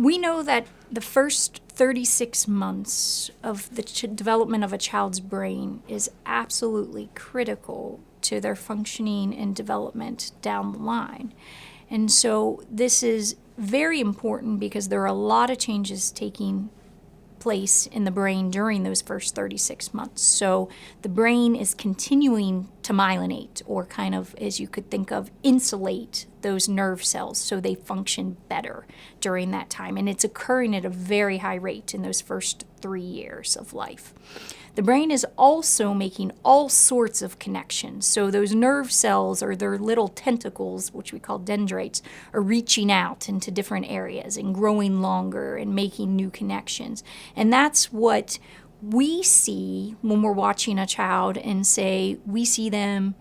We know that the first 36 months of the development of a child's brain is absolutely critical to their functioning and development down the line. And so this is very important because there are a lot of changes taking place in the brain during those first 36 months. So the brain is continuing to myelinate, or kind of, as you could think of, insulate those nerve cells so they function better during that time. And it's occurring at a very high rate in those first 3 years of life. The brain is also making all sorts of connections. So those nerve cells, or their little tentacles, which we call dendrites, are reaching out into different areas and growing longer and making new connections. And that's what we see when we're watching a child and say, we see them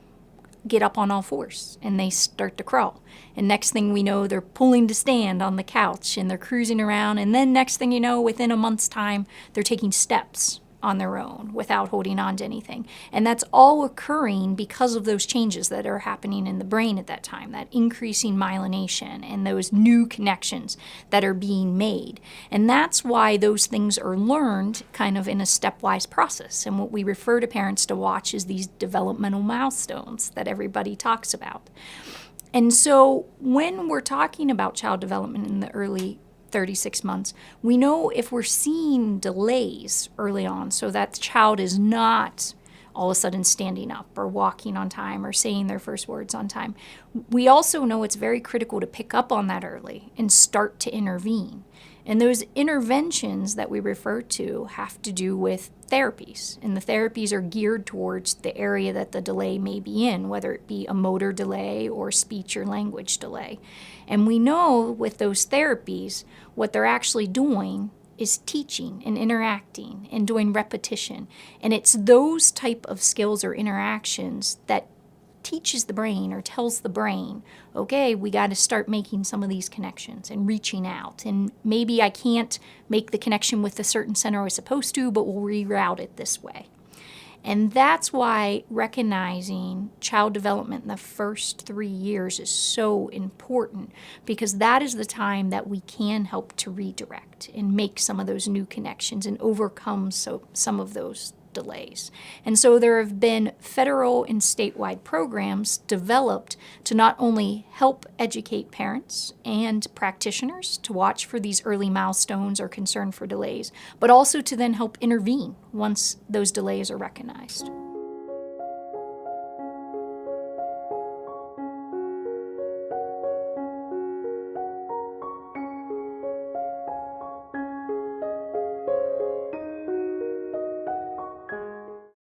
get up on all fours and they start to crawl. And next thing we know, they're pulling to stand on the couch and they're cruising around. And then next thing you know, within a month's time, they're taking steps on their own without holding on to anything. And that's all occurring because of those changes that are happening in the brain at that time, that increasing myelination and those new connections that are being made. And that's why those things are learned kind of in a stepwise process. And what we refer to parents to watch is these developmental milestones that everybody talks about. And so when we're talking about child development in the early 36 months, we know if we're seeing delays early on, so that the child is not all of a sudden standing up or walking on time or saying their first words on time, we also know it's very critical to pick up on that early and start to intervene. And those interventions that we refer to have to do with therapies. And the therapies are geared towards the area that the delay may be in, whether it be a motor delay or speech or language delay. And we know with those therapies, what they're actually doing is teaching and interacting and doing repetition. And it's those type of skills or interactions that teaches the brain or tells the brain, okay, we got to start making some of these connections and reaching out. And maybe I can't make the connection with the certain center I was supposed to, but we'll reroute it this way. And that's why recognizing child development in the first 3 years is so important, because that is the time that we can help to redirect and make some of those new connections and overcome some of those delays. And so there have been federal and statewide programs developed to not only help educate parents and practitioners to watch for these early milestones or concern for delays, but also to then help intervene once those delays are recognized.